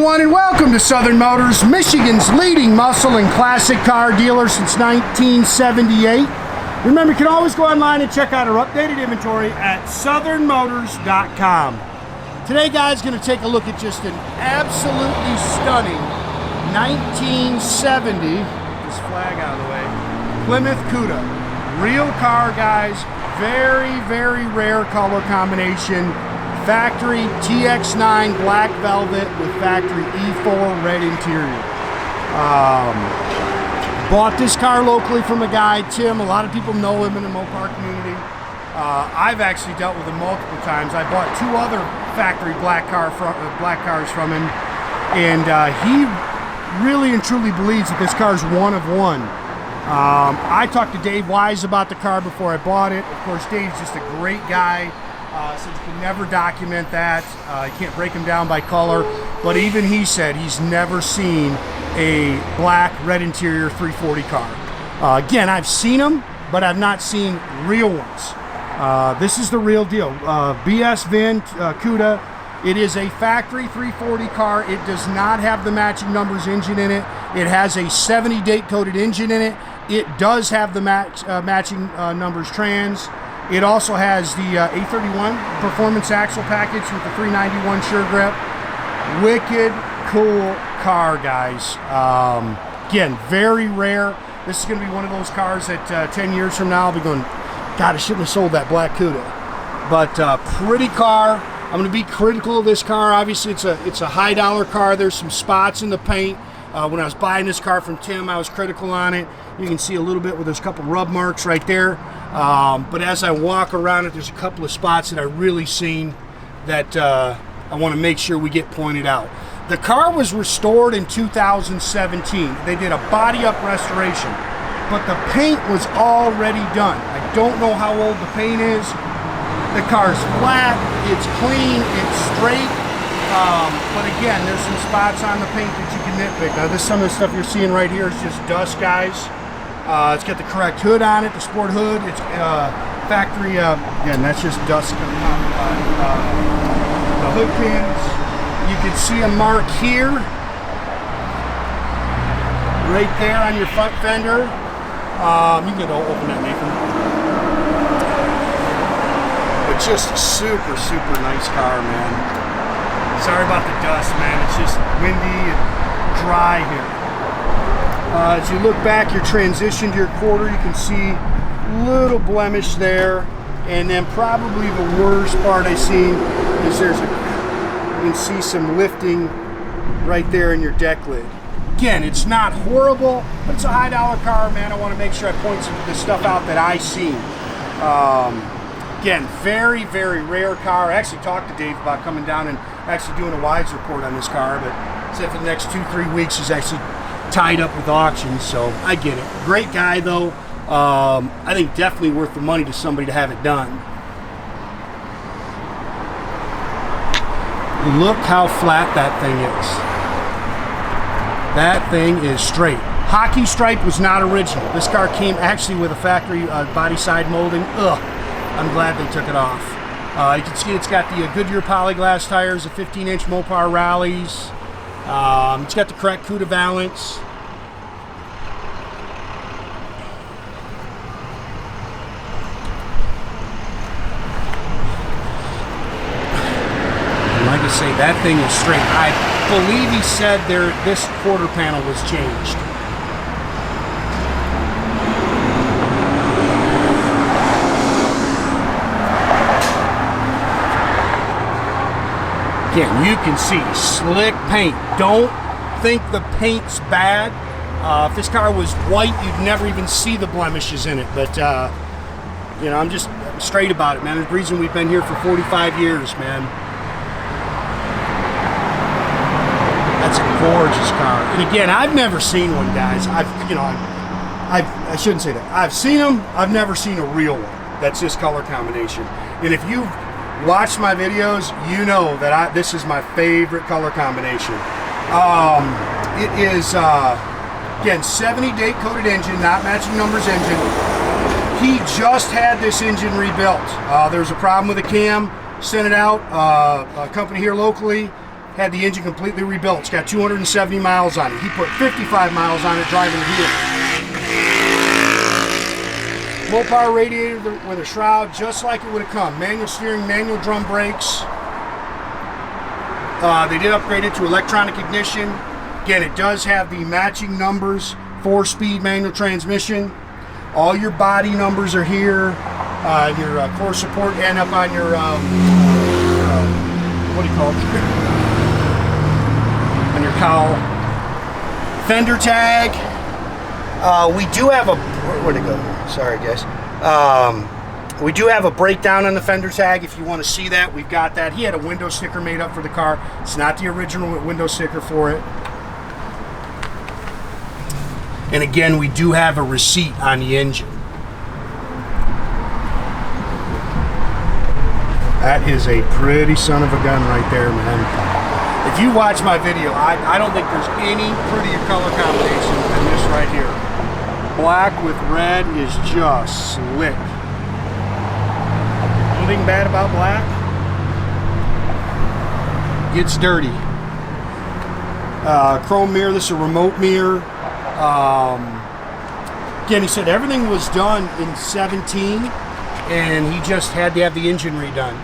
everyone, and welcome to Southern Motors, Michigan's leading muscle and classic car dealer since 1978. Remember, you can always go online and check out our updated inventory at southernmotors.com. Today, guys, going to take a look at just an absolutely stunning 1970, this flag out of the way, Plymouth Cuda. Real car, guys. Very, very rare color combination. Factory TX9 black velvet with factory E4 red interior. Bought this car locally from a guy, Tim. A lot of people know him in the Mopar community. I've actually dealt with him multiple times. I bought two other factory black cars from him, and he really and truly believes that this car is one of one. I talked to Dave Wise about the car before I bought it. Of course, Dave's just a great guy. So you can never document that. You can't break them down by color. But even he said he's never seen a black red interior 340 car. Again, I've seen them, but I've not seen real ones. This is the real deal. BS VIN Cuda. It is a factory 340 car. It does not have the matching numbers engine in it. It has a 70 date coded engine in it. It does have the matching numbers trans. It also has the A31 performance axle package with the 391 sure grip. Wicked cool car, guys. Again, very rare. This is going to be one of those cars that 10 years from now I'll be going, God, I shouldn't have sold that black Cuda. But pretty car. I'm going to be critical of this car. Obviously, it's a high dollar car. There's some spots in the paint. When I was buying this car from Tim, I was critical on it. You can see a little bit where there's a couple rub marks right there. But as I walk around it, there's a couple of spots that I really seen that I want to make sure we get pointed out. The car was restored in 2017. They did a body-up restoration, but the paint was already done. I don't know how old the paint is. The car's flat, it's clean, it's straight. But again, there's some spots on the paint that you can nitpick. Now, some of the stuff you're seeing right here is just dust, guys. It's got the correct hood on it, the sport hood. It's factory, again, that's just dust coming out. The hood pins. You can see a mark here, right there on your front fender. You can go open that, Nathan. But just a super, super nice car, man. Sorry about the dust, man. It's just windy and dry here. As you look back, your transition to your quarter, you can see a little blemish there. And then probably the worst part I see is you can see some lifting right there in your deck lid. Again, it's not horrible, but it's a high dollar car, man. I want to make sure I point some of the stuff out that I see. Again, very, very rare car. I actually talked to Dave about coming down and actually doing a Wise report on this car, but said for the next 2-3 weeks he's actually tied up with auctions, so I get it. Great guy, though. I think definitely worth the money to somebody to have it done. Look how flat that thing is. That thing is straight. Hockey stripe was not original. This car came actually with a factory body side molding. Ugh. I'm glad they took it off. You can see it's got the Goodyear Polyglass tires, the 15-inch Mopar Rallys. It's got the correct Cuda valence. And like I say, that thing is straight. I believe he said this quarter panel was changed. Again, you can see slick paint. Don't think the paint's bad. If this car was white, you'd never even see the blemishes in it. But, you know, I'm just straight about it, man. There's a reason we've been here for 45 years, man. That's a gorgeous car. And again, I've never seen one, guys. I shouldn't say that. I've seen them. I've never seen a real one that's this color combination. And if you've watch my videos, you know that this is my favorite color combination. It is, again, 70 date coded engine, not matching numbers engine. He just had this engine rebuilt. There's a problem with the cam, sent it out, a company here locally, had the engine completely rebuilt. It's got 270 miles on it. He put 55 miles on it driving the vehicle. Mopar radiator with a shroud, just like it would have come. Manual steering, manual drum brakes. They did upgrade it to electronic ignition. Again, it does have the matching numbers, 4-speed manual transmission. All your body numbers are here. Your core support and up on your, what do you call it? On your cowl. Fender tag. We do have a, where'd it go? Sorry guys. We do have a breakdown on the fender tag if you want to see that. We've got that. He had a window sticker made up for the car. It's not the original window sticker for it. And again, we do have a receipt on the engine. That is a pretty son of a gun right there, man. If you watch my video, I don't think there's any prettier color combination than this right here. Black with red is just slick. Anything bad about black? Gets dirty. Chrome mirror, this is a remote mirror. Again, he said everything was done in 17 and he just had to have the engine redone.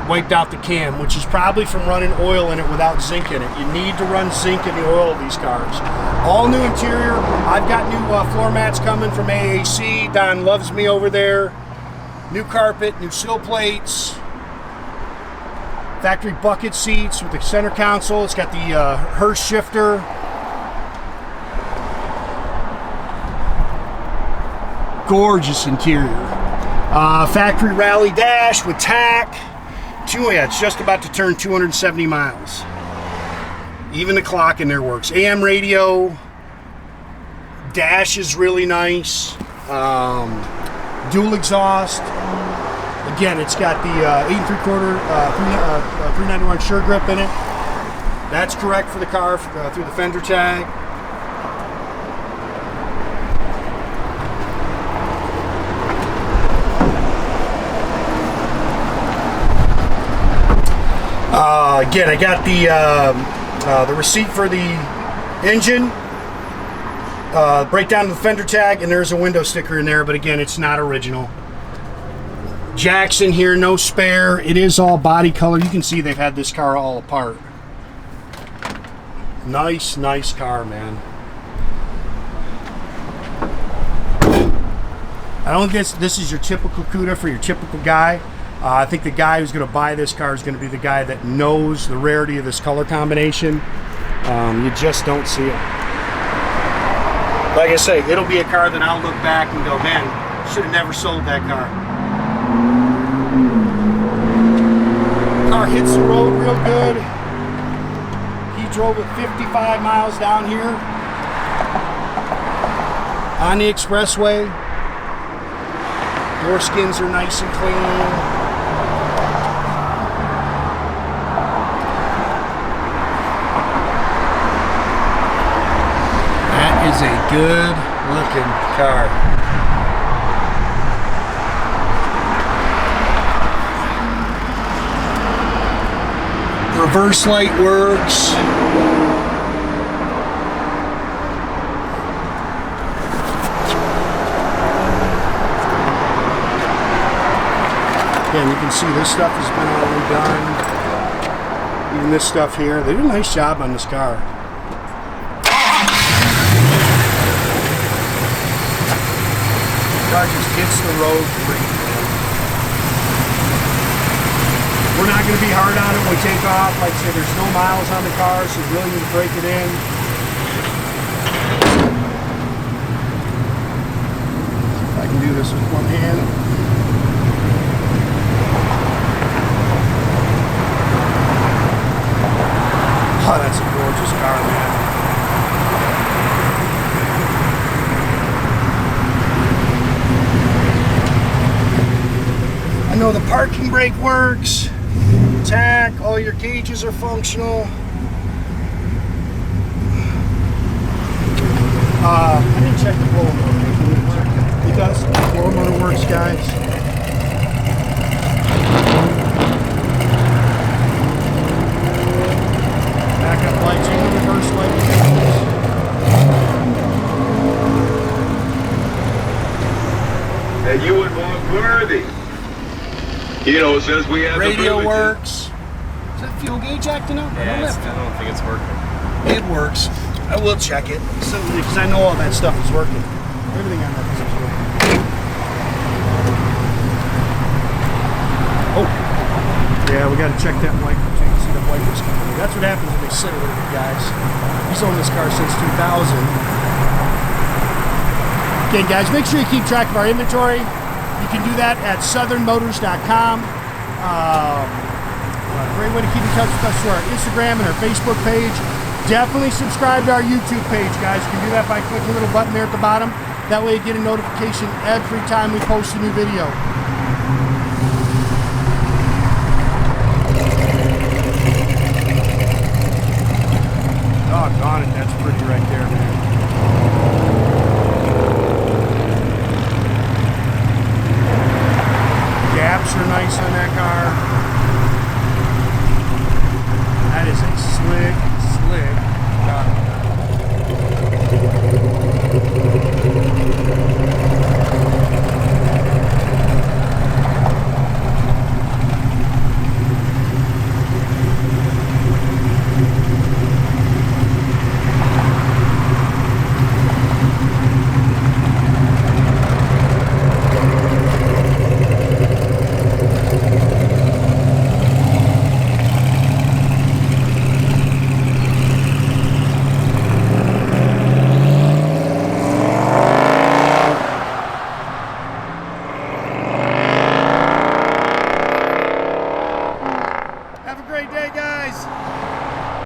Wiped out the cam, which is probably from running oil in it without zinc in it. You need to run zinc in the oil of these cars. All new interior. I've got new floor mats coming from AAC. Don loves me over there. New carpet, new sill plates. Factory bucket seats with the center console. It's got the Hurst shifter. Gorgeous interior. Factory Rally dash with tack. It's just about to turn 270 miles. Even the clock in there works. AM radio. Dash is really nice. Dual exhaust. Again, it's got the 8 3/4 391 sure grip in it. That's correct for the car through the fender tag. Again, I got the receipt for the engine, breakdown of the fender tag, and there's a window sticker in there, but again, it's not original. Jacks in here, no spare. It is all body color. You can see they've had this car all apart. Nice, nice car, man. I don't think this is your typical Cuda for your typical guy. I think the guy who's going to buy this car is going to be the guy that knows the rarity of this color combination. You just don't see it. Like I say, it'll be a car that I'll look back and go, man, should have never sold that car. Car hits the road real good. He drove it 55 miles down here on the expressway. Door skins are nice and clean. Is a good looking car. Reverse light works. Again, you can see this stuff has been all redone. Even this stuff here. They did a nice job on this car. Car just hits the road great, man. We're not going to be hard on it when we take off. Like I said, there's no miles on the car, so you really need to break it in. If I can do this with one hand. Oh, that's a gorgeous car, man. I know the parking brake works, tack, all your gauges are functional. I didn't check the blower motor. It does. The blower motor works, guys. You know, since we have radio works. Is that fuel gauge acting up? Yeah, I don't think it's working. It works. I will check it, because I know all that stuff is working. Everything on that thing is working. Oh, yeah, we got to check that wiper too. You can see the wipers coming in. That's what happens when they sit a little bit, guys. He's owned this car since 2000. Okay, guys, make sure you keep track of our inventory. You can do that at southernmotors.com. Great way to keep in touch with us through our Instagram and our Facebook page. Definitely subscribe to our YouTube page, guys. You can do that by clicking the little button there at the bottom. That way you get a notification every time we post a new video. Doggone it, that's pretty right there, man.